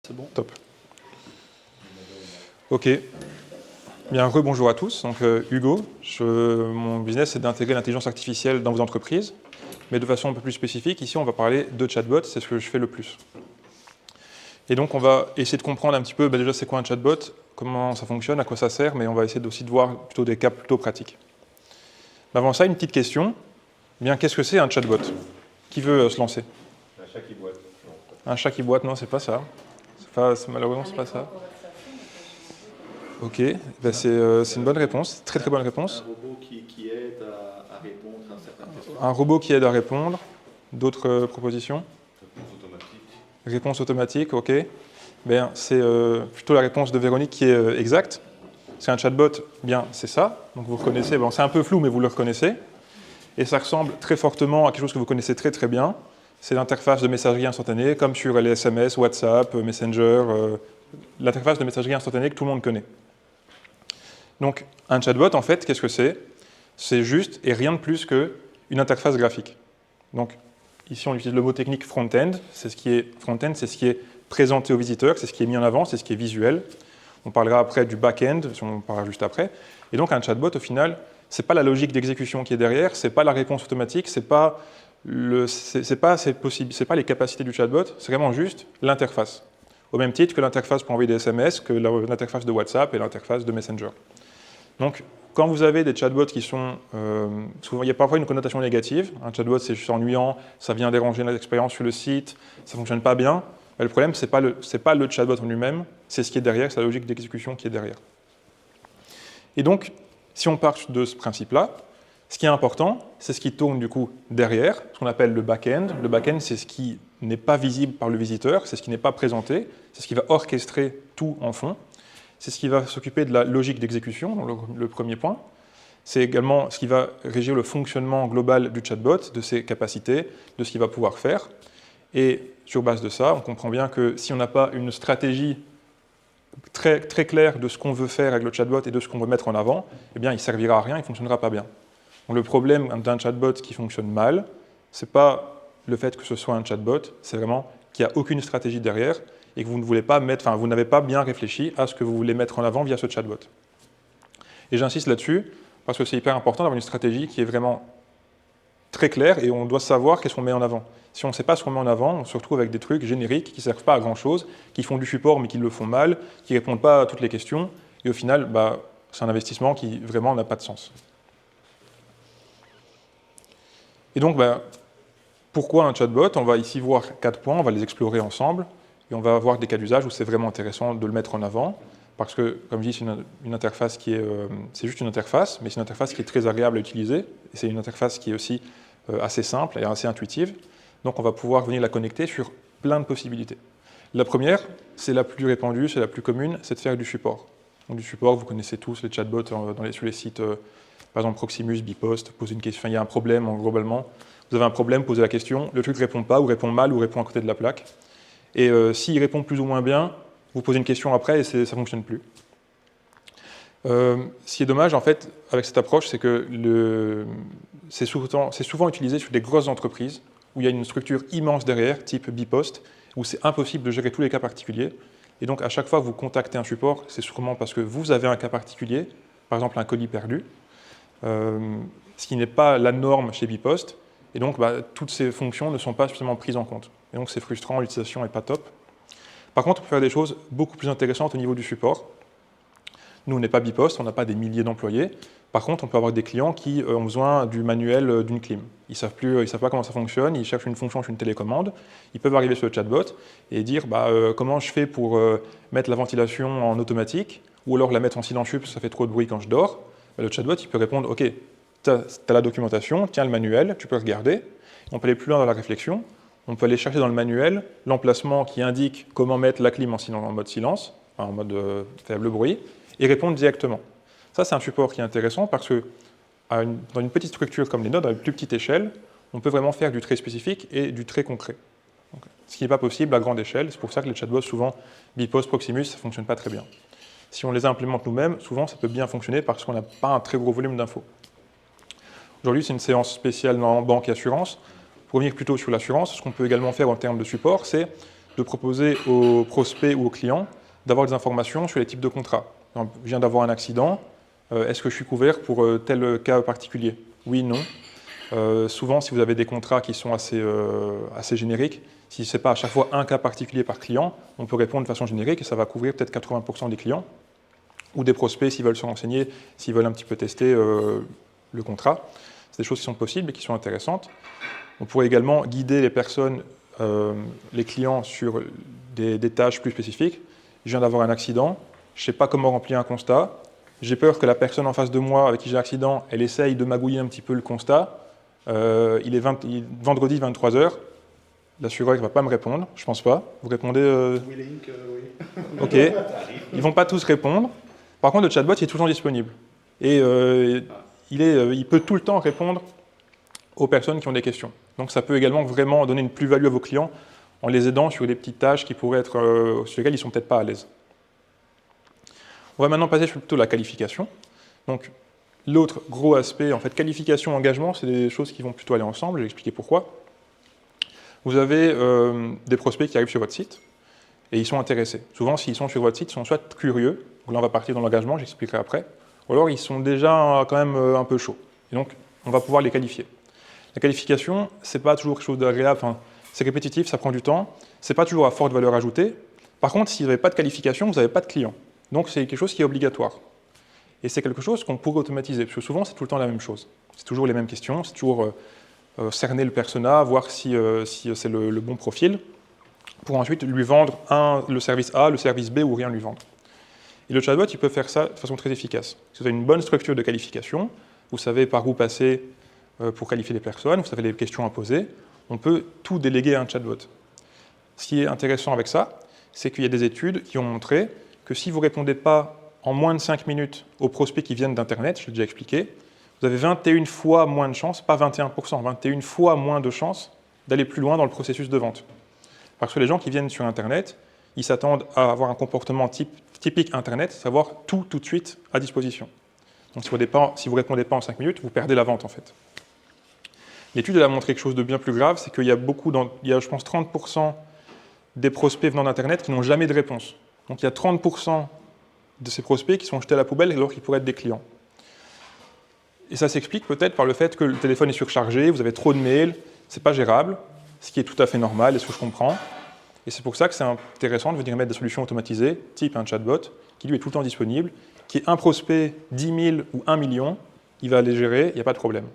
C'est bon. Top. Ok. Bien, rebonjour à tous. Donc, Hugo, mon business, c'est d'intégrer l'intelligence artificielle dans vos entreprises, mais de façon un peu plus spécifique. Ici, on va parler de chatbot, c'est ce que je fais le plus. Et donc, on va essayer de comprendre un petit peu, déjà, c'est quoi un chatbot, comment ça fonctionne, à quoi ça sert, mais on va essayer aussi de voir plutôt des cas plutôt pratiques. Mais avant ça, une petite question. Bien, qu'est-ce que c'est un chatbot? Qui veut se lancer? Un chat qui boite. Un chat qui boite? Non, c'est pas ça. Malheureusement, c'est pas ça. Ok, ben c'est une bonne réponse, très très bonne réponse. Un robot qui aide à répondre à certaines questions. Un robot qui aide à répondre. D'autres propositions? Réponse automatique. Réponse automatique, ok. Ben, c'est plutôt la réponse de Véronique qui est exacte. C'est un chatbot, bien c'est ça. Donc vous reconnaissez, bon, c'est un peu flou mais vous le reconnaissez. Et ça ressemble très fortement à quelque chose que vous connaissez très très bien. C'est l'interface de messagerie instantanée, comme sur les SMS, WhatsApp, Messenger, l'interface de messagerie instantanée que tout le monde connaît. Donc, un chatbot, en fait, qu'est-ce que c'est? C'est juste et rien de plus qu'une interface graphique. Donc, ici, on utilise le mot technique front-end. C'est ce qui est front-end, c'est ce qui est présenté aux visiteurs, c'est ce qui est mis en avant, c'est ce qui est visuel. On parlera après du back-end, on parlera juste après. Et donc, un chatbot, au final, ce n'est pas la logique d'exécution qui est derrière, ce n'est pas la réponse automatique, ce n'est pas les capacités du chatbot, c'est vraiment juste l'interface. Au même titre que l'interface pour envoyer des SMS, que l'interface de WhatsApp et l'interface de Messenger. Donc, quand vous avez des chatbots qui sont... souvent, il y a parfois une connotation négative. Un chatbot, c'est juste ennuyant, ça vient déranger l'expérience sur le site, ça ne fonctionne pas bien. Mais le problème, ce n'est pas le chatbot en lui-même, c'est ce qui est derrière, c'est la logique d'exécution qui est derrière. Et donc, si on part de ce principe-là, ce qui est important, c'est ce qui tourne du coup derrière, ce qu'on appelle le back-end. Le back-end, c'est ce qui n'est pas visible par le visiteur, c'est ce qui n'est pas présenté, c'est ce qui va orchestrer tout en fond. C'est ce qui va s'occuper de la logique d'exécution, le premier point. C'est également ce qui va régir le fonctionnement global du chatbot, de ses capacités, de ce qu'il va pouvoir faire. Et sur base de ça, on comprend bien que si on n'a pas une stratégie très, très claire de ce qu'on veut faire avec le chatbot et de ce qu'on veut mettre en avant, eh bien, il ne servira à rien, il ne fonctionnera pas bien. Donc, le problème d'un chatbot qui fonctionne mal, ce n'est pas le fait que ce soit un chatbot, c'est vraiment qu'il n'y a aucune stratégie derrière et que vous ne voulez pas mettre, vous n'avez pas bien réfléchi à ce que vous voulez mettre en avant via ce chatbot. Et j'insiste là-dessus parce que c'est hyper important d'avoir une stratégie qui est vraiment très claire et on doit savoir qu'est-ce qu'on met en avant. Si on ne sait pas ce qu'on met en avant, on se retrouve avec des trucs génériques qui ne servent pas à grand-chose, qui font du support mais qui le font mal, qui ne répondent pas à toutes les questions et au final, c'est un investissement qui vraiment n'a pas de sens. Et donc, pourquoi un chatbot? On va ici voir 4 points, on va les explorer ensemble. Et on va avoir des cas d'usage où c'est vraiment intéressant de le mettre en avant, parce que, comme je dis, c'est une interface qui est... c'est juste une interface, mais c'est une interface qui est très agréable à utiliser, et c'est une interface qui est aussi assez simple et assez intuitive. Donc on va pouvoir venir la connecter sur plein de possibilités. La première, c'est la plus répandue, c'est la plus commune, c'est de faire du support. Donc du support, vous connaissez tous les chatbots sur les sites, par exemple Proximus, Bipost, poser une question, il y a un problème globalement, vous avez un problème, posez la question, le truc ne répond pas, ou répond mal, ou répond à côté de la plaque. Et s'il répond plus ou moins bien, vous posez une question après et ça ne fonctionne plus. Ce qui est dommage, en fait, avec cette approche, c'est que c'est souvent utilisé sur des grosses entreprises où il y a une structure immense derrière, type Bipost, où c'est impossible de gérer tous les cas particuliers. Et donc, à chaque fois que vous contactez un support, c'est sûrement parce que vous avez un cas particulier, par exemple un colis perdu, ce qui n'est pas la norme chez Bipost. Et donc, toutes ces fonctions ne sont pas suffisamment prises en compte. Et donc, c'est frustrant, l'utilisation n'est pas top. Par contre, on peut faire des choses beaucoup plus intéressantes au niveau du support. Nous, on n'est pas Bipost, on n'a pas des milliers d'employés. Par contre, on peut avoir des clients qui ont besoin du manuel d'une clim. Ils ne savent pas comment ça fonctionne, ils cherchent une fonction sur une télécommande. Ils peuvent arriver sur le chatbot et dire comment je fais pour mettre la ventilation en automatique ou alors la mettre en silencieux parce que ça fait trop de bruit quand je dors. Le chatbot, il peut répondre « Ok, tu as la documentation, tiens le manuel, tu peux regarder. » On peut aller plus loin dans la réflexion. On peut aller chercher dans le manuel l'emplacement qui indique comment mettre la clim en mode silence, en mode faible bruit, et répondre directement. Ça, c'est un support qui est intéressant parce que dans une petite structure comme les nôtres, à une plus petite échelle, on peut vraiment faire du très spécifique et du très concret. Donc, ce qui n'est pas possible à grande échelle. C'est pour ça que les chatbots, souvent, Bipost, Proximus, ça ne fonctionne pas très bien. Si on les implémente nous-mêmes, souvent, ça peut bien fonctionner parce qu'on n'a pas un très gros volume d'infos. Aujourd'hui, c'est une séance spéciale en banque et assurance. Pour revenir plutôt sur l'assurance, ce qu'on peut également faire en termes de support, c'est de proposer aux prospects ou aux clients d'avoir des informations sur les types de contrats. Par exemple, je viens d'avoir un accident, est-ce que je suis couvert pour tel cas particulier? Oui, non. Souvent, si vous avez des contrats qui sont assez génériques, si ce n'est pas à chaque fois un cas particulier par client, on peut répondre de façon générique et ça va couvrir peut-être 80% des clients ou des prospects s'ils veulent se renseigner, s'ils veulent un petit peu tester le contrat. C'est des choses qui sont possibles et qui sont intéressantes. On pourrait également guider les personnes, les clients sur des tâches plus spécifiques. Je viens d'avoir un accident, je ne sais pas comment remplir un constat, j'ai peur que la personne en face de moi avec qui j'ai l'accident, elle essaye de magouiller un petit peu le constat. Il est vendredi 23h, l'assureur ne va pas me répondre, je ne pense pas. Vous répondez Willing, oui. Ok, ils ne vont pas tous répondre. Par contre, le chatbot il est toujours disponible. Et il peut tout le temps répondre aux personnes qui ont des questions. Donc ça peut également vraiment donner une plus-value à vos clients en les aidant sur des petites tâches qui pourraient être, sur lesquelles ils ne sont peut-être pas à l'aise. On va maintenant passer sur plutôt la qualification. Donc l'autre gros aspect, en fait, qualification, engagement, c'est des choses qui vont plutôt aller ensemble, je vais expliquer pourquoi. Vous avez des prospects qui arrivent sur votre site et ils sont intéressés. Souvent, s'ils sont sur votre site, ils sont soit curieux, donc là on va partir dans l'engagement, j'expliquerai après, ou alors ils sont déjà quand même un peu chauds. Et donc, on va pouvoir les qualifier. La qualification, ce n'est pas toujours quelque chose d'agréable, enfin, c'est répétitif, ça prend du temps, ce n'est pas toujours à forte valeur ajoutée. Par contre, si vous n'avez pas de qualification, vous n'avez pas de client. Donc c'est quelque chose qui est obligatoire. Et c'est quelque chose qu'on pourrait automatiser, parce que souvent c'est tout le temps la même chose. C'est toujours les mêmes questions, c'est toujours cerner le persona, voir si c'est le bon profil, pour ensuite lui vendre le service A, le service B ou rien lui vendre. Et le chatbot, il peut faire ça de façon très efficace. Si vous avez une bonne structure de qualification, vous savez par où passer pour qualifier les personnes, vous savez les questions à poser, on peut tout déléguer à un chatbot. Ce qui est intéressant avec ça, c'est qu'il y a des études qui ont montré que si vous ne répondez pas en moins de 5 minutes aux prospects qui viennent d'Internet, je l'ai déjà expliqué, vous avez 21 fois moins de chances, pas 21%, 21 fois moins de chances d'aller plus loin dans le processus de vente. Parce que les gens qui viennent sur Internet, ils s'attendent à avoir un comportement typique Internet, savoir tout de suite à disposition. Donc si vous ne répondez pas en 5 minutes, vous perdez la vente en fait. L'étude a montré quelque chose de bien plus grave, c'est qu'il y a je pense 30% des prospects venant d'Internet qui n'ont jamais de réponse. Donc il y a 30% de ces prospects qui sont jetés à la poubelle alors qu'ils pourraient être des clients. Et ça s'explique peut-être par le fait que le téléphone est surchargé, vous avez trop de mails, c'est pas gérable, ce qui est tout à fait normal et ce que je comprends. Et c'est pour ça que c'est intéressant de venir mettre des solutions automatisées, type un chatbot, qui lui est tout le temps disponible, qui est un prospect 10 000 ou 1 million, il va les gérer, il n'y a pas de problème.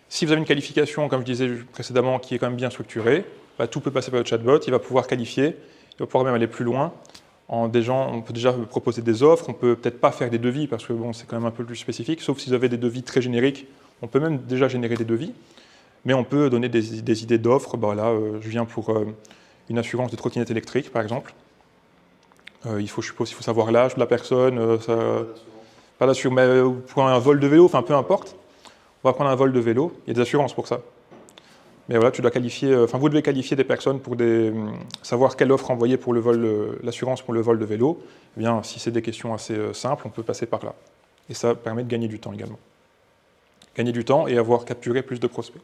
Si vous avez une qualification, comme je disais précédemment, qui est quand même bien structurée, tout peut passer par le chatbot, il va pouvoir qualifier, il va pouvoir même aller plus loin. On peut déjà proposer des offres, on peut peut-être pas faire des devis parce que bon, c'est quand même un peu plus spécifique, sauf si vous avez des devis très génériques, on peut même déjà générer des devis, mais on peut donner des idées d'offres. Je viens pour une assurance de trottinette électrique, par exemple. Je suppose qu'il faut savoir l'âge de la personne, pas d'assurance, mais pour un vol de vélo, enfin peu importe. On va prendre un vol de vélo, il y a des assurances pour ça. Mais voilà, vous devez qualifier des personnes pour savoir quelle offre envoyer pour l'assurance pour le vol de vélo. Eh bien, si c'est des questions assez simples, on peut passer par là. Et ça permet de gagner du temps également. Gagner du temps et avoir capturé plus de prospects.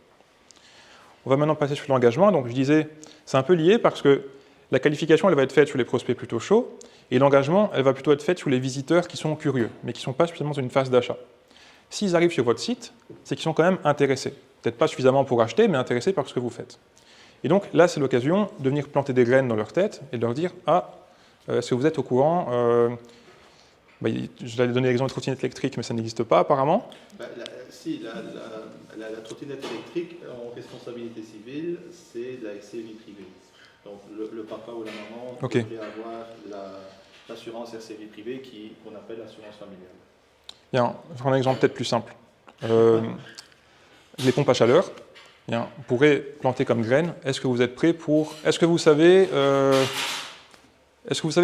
On va maintenant passer sur l'engagement. Donc je disais, c'est un peu lié parce que la qualification, elle va être faite sur les prospects plutôt chauds, et l'engagement, elle va plutôt être faite sur les visiteurs qui sont curieux, mais qui ne sont pas suffisamment dans une phase d'achat. S'ils arrivent sur votre site, c'est qu'ils sont quand même intéressés. Peut-être pas suffisamment pour acheter, mais intéressés par ce que vous faites. Et donc là, c'est l'occasion de venir planter des graines dans leur tête et de leur dire « Ah, est-ce que vous êtes au courant je vais donner l'exemple de trottinette électrique, mais ça n'existe pas apparemment. La trottinette électrique en responsabilité civile, c'est la RC vie privée. Donc le papa ou la maman devrait avoir l'assurance RC vie privée qu'on appelle l'assurance familiale. Bien, je vais prendre un exemple peut-être plus simple. Les pompes à chaleur, bien, on pourrait planter comme graine. Est-ce que vous êtes prêts Est-ce que vous savez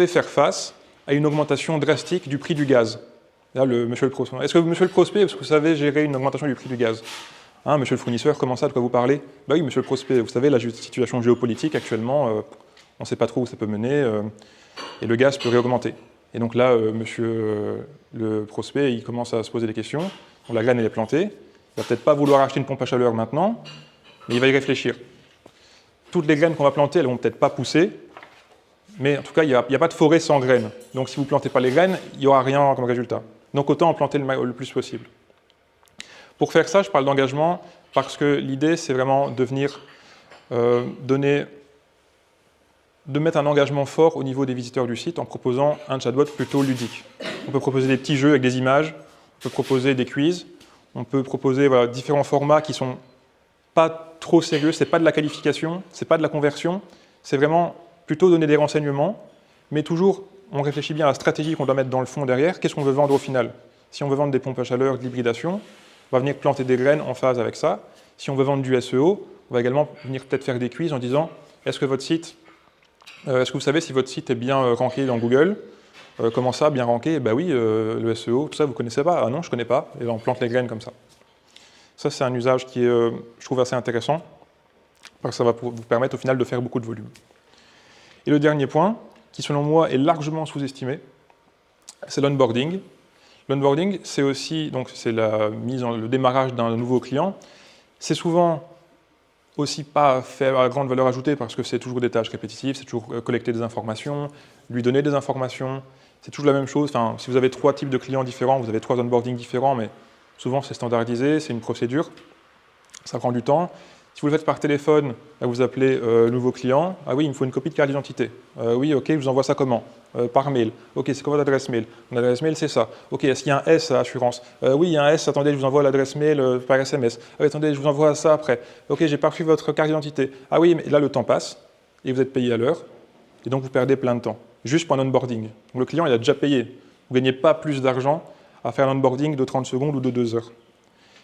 faire face à une augmentation drastique du prix du gaz? Là, monsieur le prospect. Est-ce que monsieur le prospect, est-ce que vous savez gérer une augmentation du prix du gaz? Monsieur le fournisseur, comment ça, de quoi vous parlez? Oui, monsieur le prospect, vous savez, la situation géopolitique actuellement, on ne sait pas trop où ça peut mener, et le gaz peut réaugmenter. Et donc là, monsieur le prospect, il commence à se poser des questions. Bon, la graine, elle est plantée. Il ne va peut-être pas vouloir acheter une pompe à chaleur maintenant, mais il va y réfléchir. toutes les graines qu'on va planter, elles ne vont peut-être pas pousser, mais en tout cas, il n'y a pas de forêt sans graines. Donc si vous ne plantez pas les graines, il n'y aura rien comme résultat. Donc autant en planter le plus possible. Pour faire ça, je parle d'engagement parce que l'idée, c'est vraiment de venir de mettre un engagement fort au niveau des visiteurs du site en proposant un chatbot plutôt ludique. On peut proposer des petits jeux avec des images, on peut proposer des quiz, on peut proposer différents formats qui ne sont pas trop sérieux, ce n'est pas de la qualification, ce n'est pas de la conversion, c'est vraiment plutôt donner des renseignements, mais toujours, on réfléchit bien à la stratégie qu'on doit mettre dans le fond derrière, qu'est-ce qu'on veut vendre au final. Si on veut vendre des pompes à chaleur, de l'hybridation, on va venir planter des graines en phase avec ça. Si on veut vendre du SEO, on va également venir peut-être faire des quiz en disant est-ce que vous savez si votre site est bien ranké dans Google? Comment ça, bien ranké? Ben oui, le SEO, tout ça, vous ne connaissez pas? Ah non, je ne connais pas. Et on plante les graines comme ça. Ça, c'est un usage qui est, je trouve, assez intéressant, parce que ça va vous permettre au final de faire beaucoup de volume. Et le dernier point, qui selon moi est largement sous-estimé, c'est l'onboarding. L'onboarding, c'est aussi le démarrage d'un nouveau client. C'est souvent aussi pas faire à grande valeur ajoutée parce que c'est toujours des tâches répétitives, c'est toujours collecter des informations, lui donner des informations, c'est toujours la même chose. Enfin, si vous avez 3 types de clients différents, vous avez 3 onboardings différents, mais souvent c'est standardisé, c'est une procédure, ça prend du temps. Si vous le faites par téléphone, vous appelez nouveau client, ah oui, il me faut une copie de carte d'identité. Oui, ok, je vous envoie ça comment? Par mail. Ok, c'est quoi votre adresse mail? Mon adresse mail, c'est ça. Ok, est-ce qu'il y a un S à assurance? Oui, il y a un S, attendez, je vous envoie l'adresse mail par SMS. Attendez, je vous envoie ça après. Ok, j'ai pas reçu votre carte d'identité. Ah oui, mais là, le temps passe, et vous êtes payé à l'heure, et donc vous perdez plein de temps, juste pour un onboarding. Donc le client, il a déjà payé. Vous ne gagnez pas plus d'argent à faire un onboarding de 30 secondes ou de 2 heures.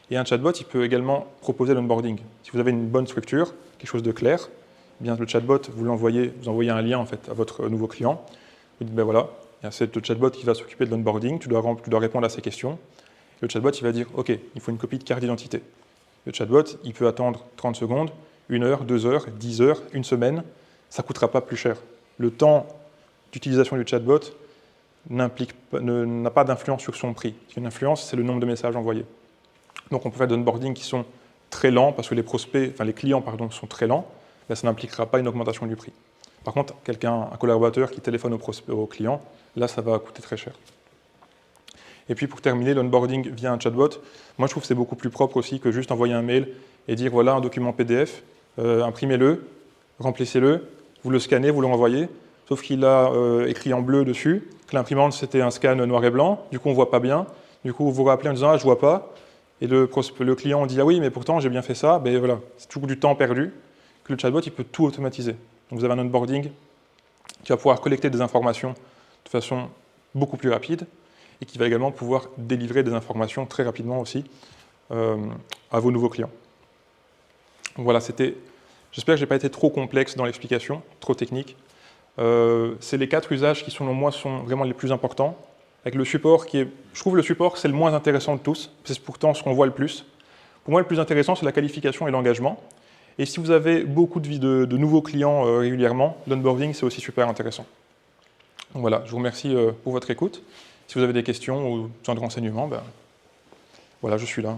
Et un chatbot, il peut également proposer l'onboarding. Si vous avez une bonne structure, quelque chose de clair, eh bien le chatbot, vous envoyez un lien en fait, à votre nouveau client. Vous dites, ben voilà, il y a ce chatbot qui va s'occuper de l'onboarding, tu dois répondre à ces questions. Le chatbot, il va dire, ok, il faut une copie de carte d'identité. Le chatbot, il peut attendre 30 secondes, 1 heure, 2 heures, 10 heures, 1 semaine, ça ne coûtera pas plus cher. Le temps d'utilisation du chatbot n'a pas d'influence sur son prix. Une influence, c'est le nombre de messages envoyés. Donc on peut faire des onboarding qui sont très lents parce que les clients sont très lents, là, ça n'impliquera pas une augmentation du prix. Par contre, un collaborateur qui téléphone au client, là ça va coûter très cher. Et puis pour terminer, l'onboarding via un chatbot, moi je trouve que c'est beaucoup plus propre aussi que juste envoyer un mail et dire voilà un document PDF, imprimez-le, remplissez-le, vous le scannez, vous le renvoyez, sauf qu'il a écrit en bleu dessus, que l'imprimante c'était un scan noir et blanc, du coup on ne voit pas bien, du coup vous vous rappelez en disant ah je ne vois pas, et le client dit « Ah oui, mais pourtant, j'ai bien fait ça. » Ben voilà, c'est toujours du temps perdu que le chatbot il peut tout automatiser. Donc vous avez un onboarding qui va pouvoir collecter des informations de façon beaucoup plus rapide et qui va également pouvoir délivrer des informations très rapidement aussi à vos nouveaux clients. Donc voilà, j'espère que je n'ai pas été trop complexe dans l'explication, trop technique. C'est les 4 usages qui, selon moi, sont vraiment les plus importants. Avec le support je trouve le support c'est le moins intéressant de tous, c'est pourtant ce qu'on voit le plus. Pour moi le plus intéressant c'est la qualification et l'engagement. Et si vous avez beaucoup de nouveaux clients régulièrement, l'onboarding c'est aussi super intéressant. Donc voilà, je vous remercie pour votre écoute. Si vous avez des questions ou besoin de renseignements, voilà, je suis là.